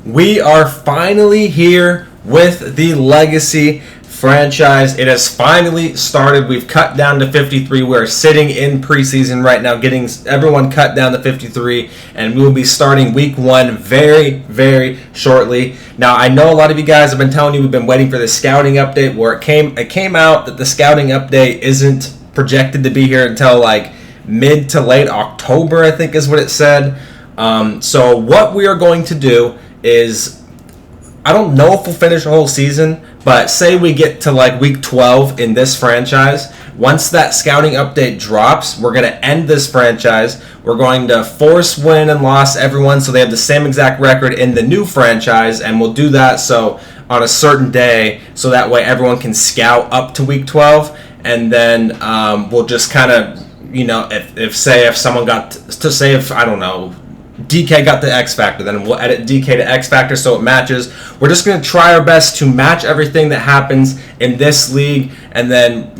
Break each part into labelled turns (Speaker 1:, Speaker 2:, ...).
Speaker 1: We are finally here with the Legacy franchise. It has finally started. We've cut down to 53. We're sitting in preseason right now, getting everyone cut down to 53, and we will be starting week 1 very, very shortly. Now, I know a lot of you guys have been telling you we've been waiting for the scouting update, where it came out that the scouting update isn't projected to be here until like mid to late October, I think is what it said. So what we are going to do is, I don't know if we'll finish the whole season, but say we get to like week 12 in this franchise. Once that scouting update drops, we're going to end this franchise. We're going to force win and loss everyone so they have the same exact record in the new franchise, and we'll do that so on a certain day, so that way everyone can scout up to week 12, and then we'll just kind of, if someone got to say, if I don't know, DK got the X Factor, then we'll edit DK to X Factor so it matches. We're just going to try our best to match everything that happens in this league, and then,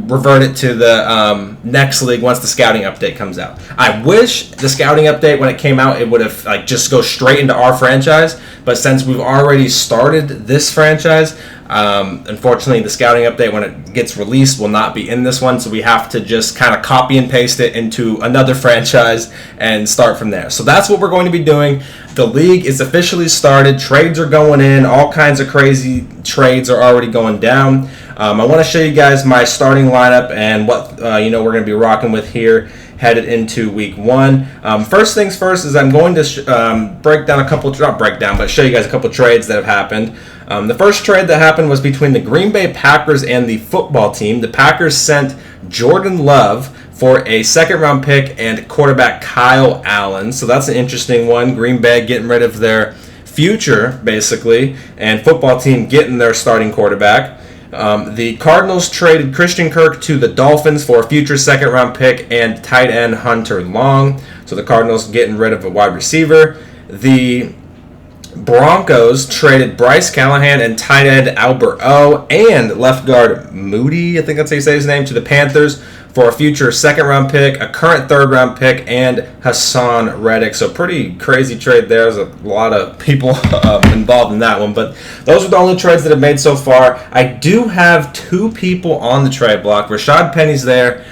Speaker 1: revert it to the next league once the scouting update comes out. I wish the scouting update, when it came out, it would have just go straight into our franchise, but since we've already started this franchise, unfortunately the scouting update, when it gets released, will not be in this one, so we have to just kind of copy and paste it into another franchise and start from there. So that's what we're going to be doing. The league is officially started. Trades are going in. All kinds of crazy trades are already going down. I want to show you guys my starting lineup and what we're going to be rocking with here headed into week 1. First things first is I'm going to show you guys a couple trades that have happened. The first trade that happened was between the Green Bay Packers and the football team. The Packers sent Jordan Love for a second-round pick and quarterback Kyle Allen. So that's an interesting one. Green Bay getting rid of their future, basically, and football team getting their starting quarterback. The Cardinals traded Christian Kirk to the Dolphins for a future second-round pick and tight end Hunter Long. So the Cardinals getting rid of a wide receiver. The Broncos traded Bryce Callahan and tight end Albert O and left guard Moody, I think that's how you say his name, to the Panthers for a future second-round pick, a current third-round pick, and Hassan Reddick. So pretty crazy trade there. There's a lot of people involved in that one, but those are the only trades that I've made so far. I do have 2 people on the trade block. Rashad Penny's there.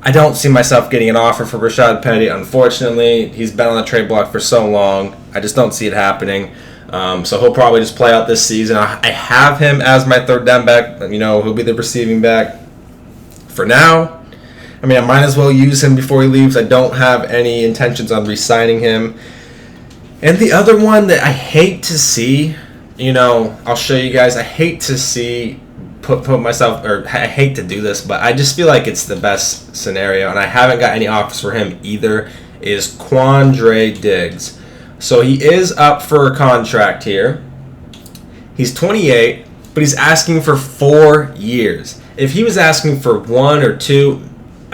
Speaker 1: I don't see myself getting an offer for Rashad Penny, unfortunately. He's been on the trade block for so long. I just don't see it happening. So he'll probably just play out this season. I have him as my third down back. He'll be the receiving back for now. I might as well use him before he leaves. I don't have any intentions on re-signing him. And the other one that I hate to see, I'll show you guys. I hate to see I hate to do this, but I just feel like it's the best scenario, and I haven't got any offers for him either, is Quandre Diggs. So he is up for a contract here. He's 28, but he's asking for 4 years. If he was asking for 1 or 2,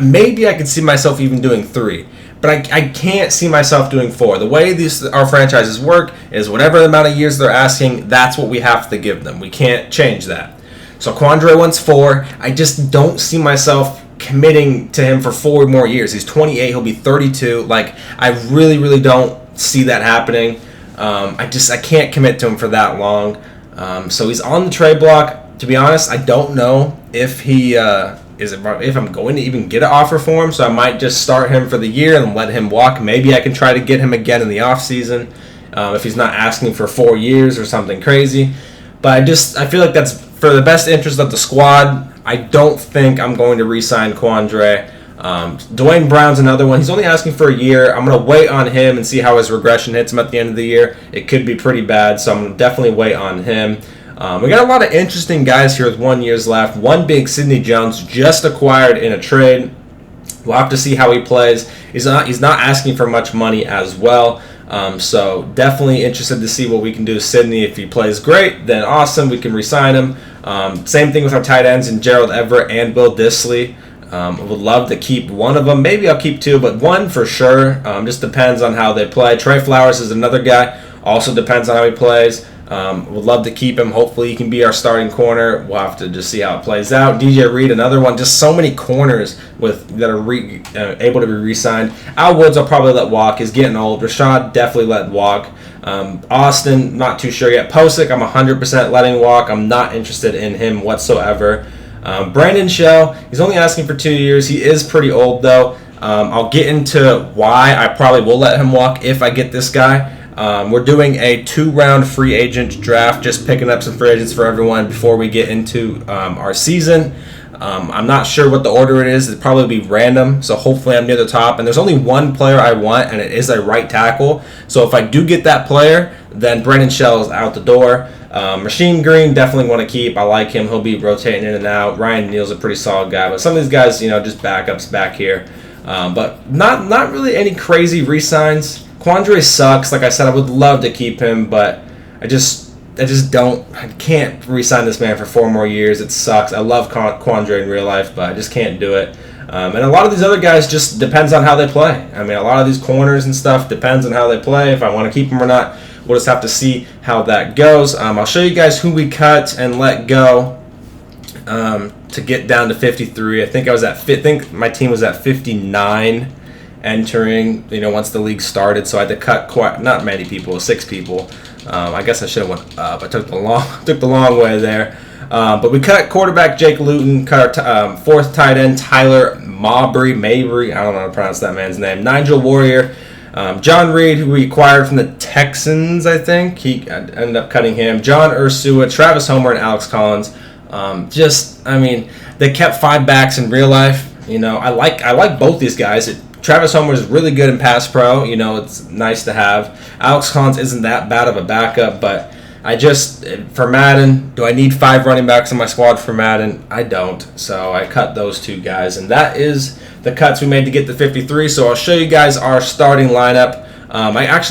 Speaker 1: maybe I could see myself even doing 3. But I can't see myself doing 4. The way our franchises work is whatever the amount of years they're asking, that's what we have to give them. We can't change that. So Quandre wants 4. I just don't see myself committing to him for 4 more years. He's 28. He'll be 32. I really, really don't see that happening. I can't commit to him for that long. So he's on the trade block. To be honest, I don't know if if I'm going to even get an offer for him. So I might just start him for the year and let him walk. Maybe I can try to get him again in the offseason if he's not asking for 4 years or something crazy. But I feel like that's for the best interest of the squad. I don't think I'm going to re-sign Quandre. Dwayne Brown's another one. He's only asking for a year. I'm going to wait on him and see how his regression hits him at the end of the year. It could be pretty bad, so I'm going to definitely wait on him. We got a lot of interesting guys here with 1 year left. One big Sidney Jones just acquired in a trade. We'll have to see how he plays. He's not asking for much money as well. So definitely interested to see what we can do with Sidney. If he plays great, then awesome. We can re-sign him. Same thing with our tight ends in Gerald Everett and Will Dissly. I would love to keep one of them. Maybe I'll keep 2, but 1 for sure. Just depends on how they play. Trey Flowers is another guy. Also depends on how he plays. Would love to keep him. Hopefully he can be our starting corner. We'll have to just see how it plays out. DJ Reed, another one. Just so many corners that are able to be re-signed. Al Woods I'll probably let walk. He's getting old. Rashad definitely let walk. Austin, not too sure yet. Posick, I'm 100% letting walk. I'm not interested in him whatsoever. Brandon Shell, he's only asking for 2 years. He is pretty old, though. I'll get into why I probably will let him walk if I get this guy. We're doing a 2-round free agent draft, just picking up some free agents for everyone before we get into our season. I'm not sure what the order it is. It'll probably be random, so hopefully I'm near the top. And there's only one player I want, and it is a right tackle. So if I do get that player, then Brandon Shell is out the door. Rasheem Green, definitely want to keep. I like him. He'll be rotating in and out. Ryan Neal's a pretty solid guy. But some of these guys, just backups back here. But not really any crazy re-signs. Quandre sucks. Like I said, I would love to keep him, but I can't re-sign this man for 4 more years. It sucks. I love Quandre in real life, but I just can't do it. And a lot of these other guys just depends on how they play. I mean, a lot of these corners and stuff depends on how they play. If I want to keep them or not, we'll just have to see how that goes. I'll show you guys who we cut and let go to get down to 53. I think my team was at 59 entering, once the league started. So I had to cut not many people, 6 people. I guess I should have went up. I took the long way there. But we cut quarterback Jake Luton, cut our 4th tight end Tyler Mabry, I don't know how to pronounce that man's name. Nigel Warrior, John Reed, who we acquired from the Texans, I think. He ended up cutting him. John Ursua, Travis Homer, and Alex Collins. They kept 5 backs in real life. I like both these guys. Travis Homer is really good in pass pro. It's nice to have. Alex Collins isn't that bad of a backup, but for Madden, do I need 5 running backs in my squad for Madden? I don't. So I cut those 2 guys, and that is the cuts we made to get to 53. So I'll show you guys our starting lineup.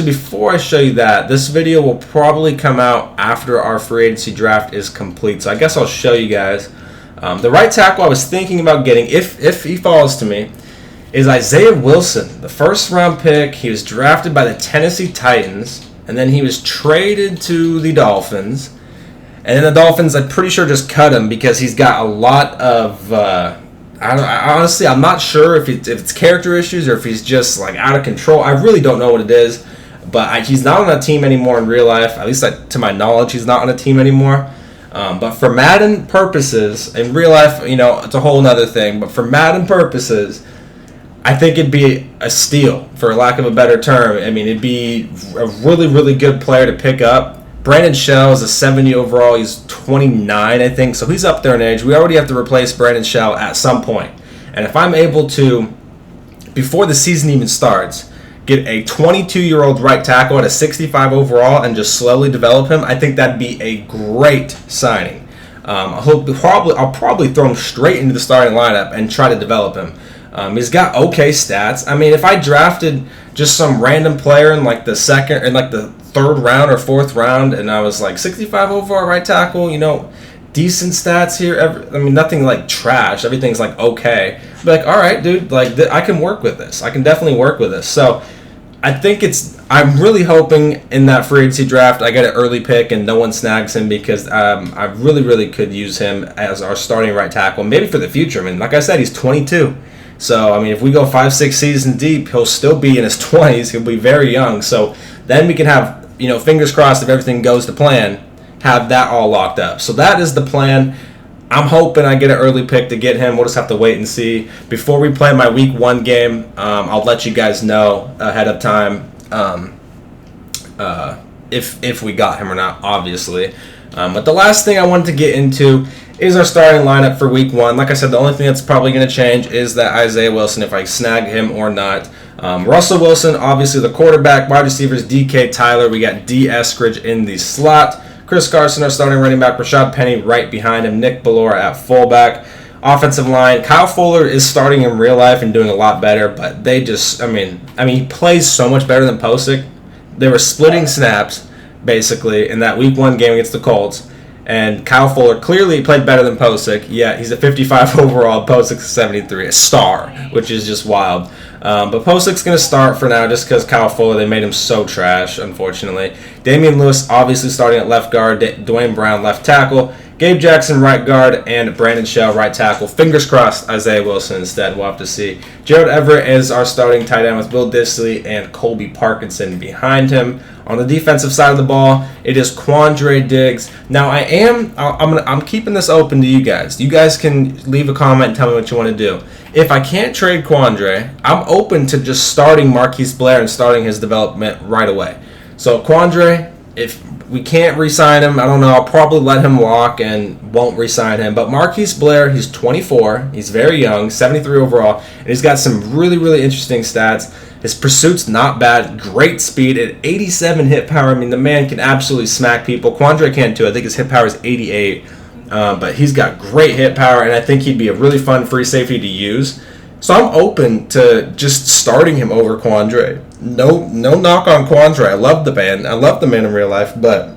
Speaker 1: Before I show you that, this video will probably come out after our free agency draft is complete. So I guess I'll show you guys. The right tackle I was thinking about getting, if he falls to me, is Isaiah Wilson, the 1st-round pick. He was drafted by the Tennessee Titans, and then he was traded to the Dolphins. And then the Dolphins, I'm pretty sure, just cut him because he's got a lot of honestly, I'm not sure if it's character issues or if he's just out of control. I really don't know what it is, but he's not on a team anymore in real life. At least to my knowledge, he's not on a team anymore. But for Madden purposes, in real life, it's a whole nother thing. But for Madden purposes, I think it'd be a steal, for lack of a better term. It'd be a really, really good player to pick up. Brandon Shell is a 70 overall. He's 29, I think, so he's up there in age. We already have to replace Brandon Shell at some point. And if I'm able to, before the season even starts, get a 22-year-old right tackle at a 65 overall and just slowly develop him, I think that'd be a great signing. I'll probably throw him straight into the starting lineup and try to develop him. He's got okay stats. If I drafted just some random player in the 3rd round or 4th round, and I was 65 overall right tackle, decent stats here. Nothing trash. Everything's okay. I'd be all right, dude. I can work with this. I can definitely work with this. So I think I'm really hoping in that free agency draft I get an early pick and no one snags him because I really, really could use him as our starting right tackle, maybe for the future. Like I said, he's 22. So, if we go 5-6 seasons deep, he'll still be in his 20s. He'll be very young. So then we can have, fingers crossed if everything goes to plan, have that all locked up. So that is the plan. I'm hoping I get an early pick to get him. We'll just have to wait and see. Before we play my week 1 game, I'll let you guys know ahead of time if we got him or not, obviously. But the last thing I wanted to get into is our starting lineup for week 1. Like I said, the only thing that's probably going to change is that Isaiah Wilson, if I snag him or not. Russell Wilson, obviously the quarterback. Wide receivers, DK Tyler. We got D. Eskridge in the slot. Chris Carson, our starting running back. Rashad Penny right behind him. Nick Bellora at fullback. Offensive line, Kyle Fuller is starting in real life and doing a lot better, but they just, he plays so much better than Posick. They were splitting snaps, basically, in that week 1 game against the Colts. And Kyle Fuller clearly played better than Posick. Yeah, he's a 55 overall. Posick's a 73, a star, which is just wild. But Postic's going to start for now just because Kyle Fuller, they made him so trash, unfortunately. Damian Lewis obviously starting at left guard, Dwayne Brown left tackle, Gabe Jackson right guard, and Brandon Shell right tackle. Fingers crossed, Isaiah Wilson instead. We'll have to see. Jared Everett is our starting tight end with Will Dissly and Colby Parkinson behind him. On the defensive side of the ball, it is Quandre Diggs. Now, I'm keeping this open to you guys. You guys can leave a comment and tell me what you want to do. If I can't trade Quandre, I'm open to just starting Marquise Blair and starting his development right away. So Quandre, if we can't re-sign him, I don't know, I'll probably let him walk and won't re-sign him. But Marquise Blair, he's 24, he's very young, 73 overall, and he's got some really, really interesting stats. His pursuit's not bad, great speed at 87 hit power. I mean, the man can absolutely smack people. Quandre can too. I think his hit power is 88, but he's got great hit power, and I think he'd be a really fun free safety to use. So I'm open to just starting him over Quandre. No knock on Quandre. I love the man. I love the man in real life, but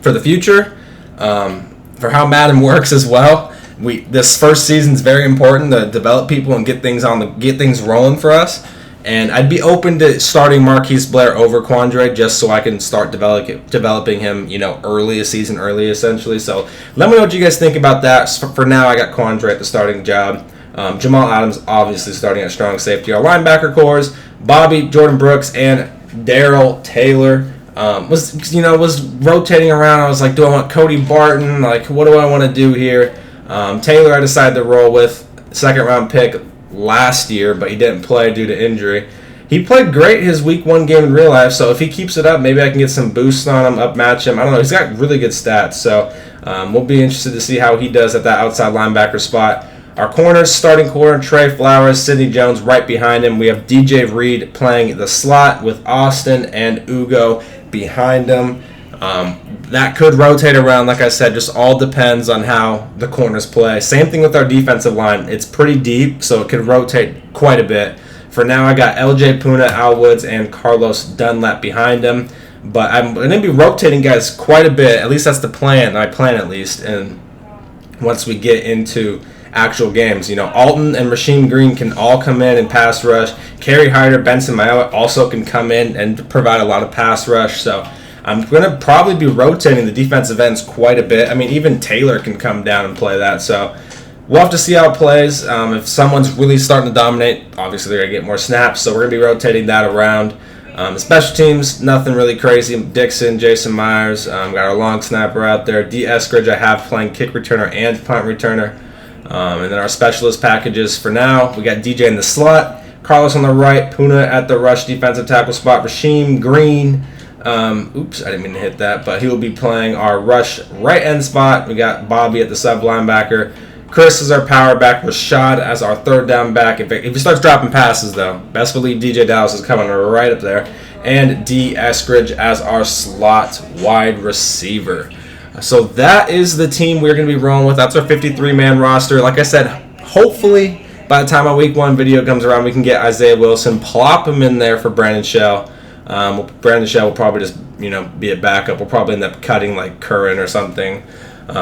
Speaker 1: for the future, for how Madden works as well, this first season is very important to develop people and get things rolling for us. And I'd be open to starting Marquise Blair over Quandre just so I can start developing him, early essentially. So let me know what you guys think about that. For now, I got Quandre at the starting job. Jamal Adams obviously starting at strong safety. Our linebacker cores, Bobby, Jordan Brooks, and Darrell Taylor. Was rotating around. I was like, do I want Cody Barton? Like, what do I want to do here? Taylor I decided to roll with, second round pick last year, but he didn't play due to injury. He played great his week 1 game in real life, so if he keeps it up, maybe I can get some boosts on him, upmatch him. I don't know. He's got really good stats, so we'll be interested to see how he does at that outside linebacker spot. Our corners, starting corner, Trey Flowers, Sidney Jones right behind him. We have DJ Reed playing the slot with Austin and Ugo behind him. That could rotate around, like I said, just all depends on how the corners play. Same thing with our defensive line. It's pretty deep, so it could rotate quite a bit. For now, I got LJ Puna, Al Woods, and Carlos Dunlap behind him. But I'm going to be rotating guys quite a bit. At least that's the plan. I plan at least. And once we get into actual games, Alton and Rasheem Green can all come in and pass rush. Kerry Hyder, Benson Mayowa also can come in and provide a lot of pass rush. So I'm going to probably be rotating the defensive ends quite a bit. I mean, even Taylor can come down and play that. So we'll have to see how it plays. If someone's really starting to dominate, obviously they're going to get more snaps. So we're going to be rotating that around. Special teams, nothing really crazy. Dixon, Jason Myers, got our long snapper out there. D. Eskridge I have playing kick returner and punt returner. And then our specialist packages for now, we got DJ in the slot, Carlos on the right, Puna at the rush defensive tackle spot, Rasheem Green. Oops, I didn't mean to hit that, but he will be playing our rush right end spot. We got Bobby at the sub linebacker. Chris is our power back. Rashad as our third down back. If he starts dropping passes, though, best believe DJ Dallas is coming right up there. And D. Eskridge as our slot wide receiver. So that is the team we're going to be rolling with. That's our 53-man roster. Like I said, hopefully by the time our week 1 video comes around, we can get Isaiah Wilson, plop him in there for Brandon Shell. Brandon Shell will probably just be a backup. We'll probably end up cutting like Curran or something,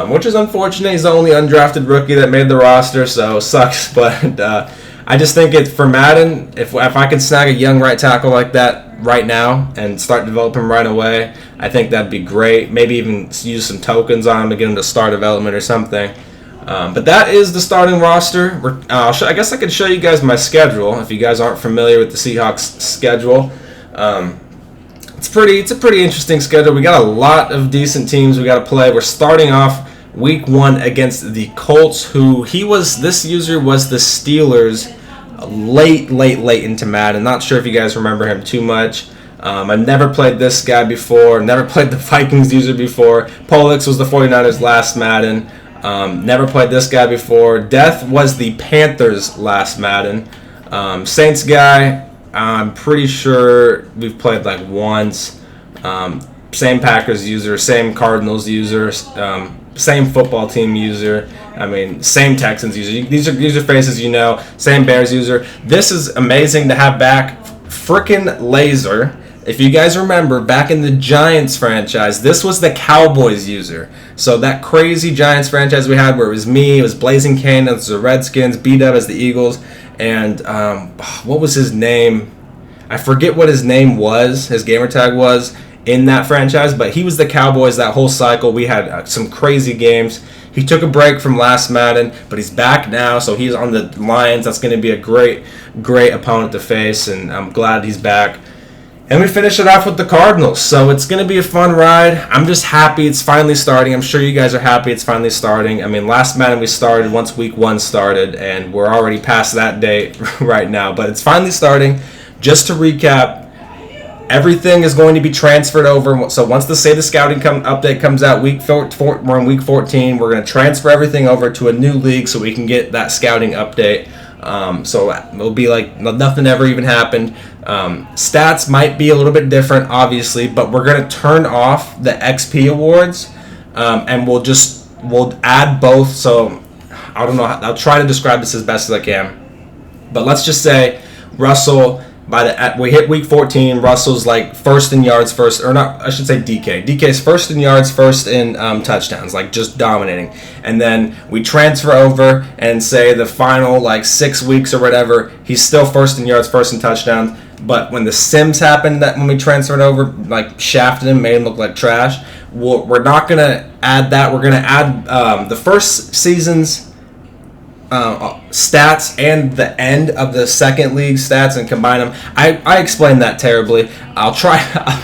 Speaker 1: which is unfortunate. He's the only undrafted rookie that made the roster, so sucks. But I just think for Madden, if I could snag a young right tackle like that right now and start developing right away, I think that'd be great. Maybe even use some tokens on him to get him to start development or something. But that is the starting roster. I guess I could show you guys my schedule if you guys aren't familiar with the Seahawks schedule. It's a pretty interesting schedule. We got a lot of decent teams we got to play. We're starting off week 1 against the Colts, this user was the Steelers late into Madden. Not sure if you guys remember him too much. I've never played this guy before. Never played the Vikings user before. Polix was the 49ers last Madden. Never played this guy before. Death was the Panthers last Madden. Saints guy, I'm pretty sure we've played like once. Same Packers user, same Cardinals user, same football team user. I mean, same Texans user. These are faces you know. Same Bears user. This is amazing to have back. Frickin' Laser. If you guys remember, back in the Giants franchise, this was the Cowboys user. So that crazy Giants franchise we had where it was me, it was Blazing Kane as the Redskins, B-Dub as the Eagles, and what was his name? I forget what his name was, his gamer tag was in that franchise, but he was the Cowboys that whole cycle. We had some crazy games. He took a break from last Madden, but he's back now, so he's on the Lions. That's going to be a great opponent to face, and I'm glad he's back. And we finish it off with the Cardinals, so it's going to be a fun ride. I'm just happy it's finally starting. I'm sure you guys are happy it's finally starting. I mean, last Madden we started once Week 1 started, and we're already past that date right now, but it's finally starting. Just to recap, everything is going to be transferred over. So once the Scouting update comes out, we're in Week 14. We're going to transfer everything over to a new league so we can get that scouting update. So it'll be like nothing ever even happened. Stats might be a little bit different, obviously, but we're going to turn off the XP awards, and we'll add both. So I don't know. I'll try to describe this as best as I can. But let's just say Russell. We hit Week 14. Russell's like first in yards, DK's first in yards, first in touchdowns, like just dominating. And then we transfer over and say the final like 6 weeks or whatever, he's still first in yards, first in touchdowns. But when the Sims happened, that when we transferred over, like shafted him, made him look like trash. We're not gonna add that. We're gonna add the first season's stats and the end of the second league stats and combine them. I explained that terribly. I'll try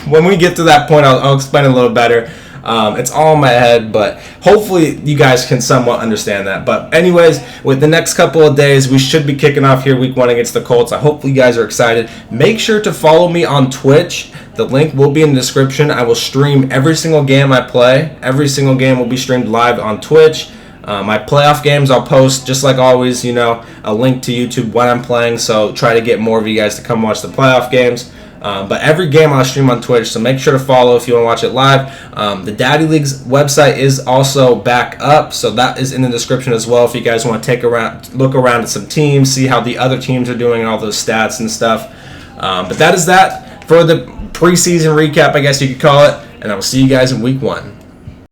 Speaker 1: when we get to that point. I'll explain it a little better. It's all in my head, but hopefully you guys can somewhat understand that. But anyways, with the next couple of days, we should be kicking off here Week 1 against the Colts. I hope you guys are excited. Make sure to follow me on Twitch. The link will be in the description. I will stream every single game I play. Every single game will be streamed live on Twitch. My playoff games, I'll post, just like always, a link to YouTube when I'm playing, so try to get more of you guys to come watch the playoff games. But every game I'll stream on Twitch, so make sure to follow if you want to watch it live. The Daddy League's website is also back up, so that is in the description as well if you guys want to look around at some teams, see how the other teams are doing and all those stats and stuff. But that is that for the preseason recap, I guess you could call it, and I will see you guys in Week 1.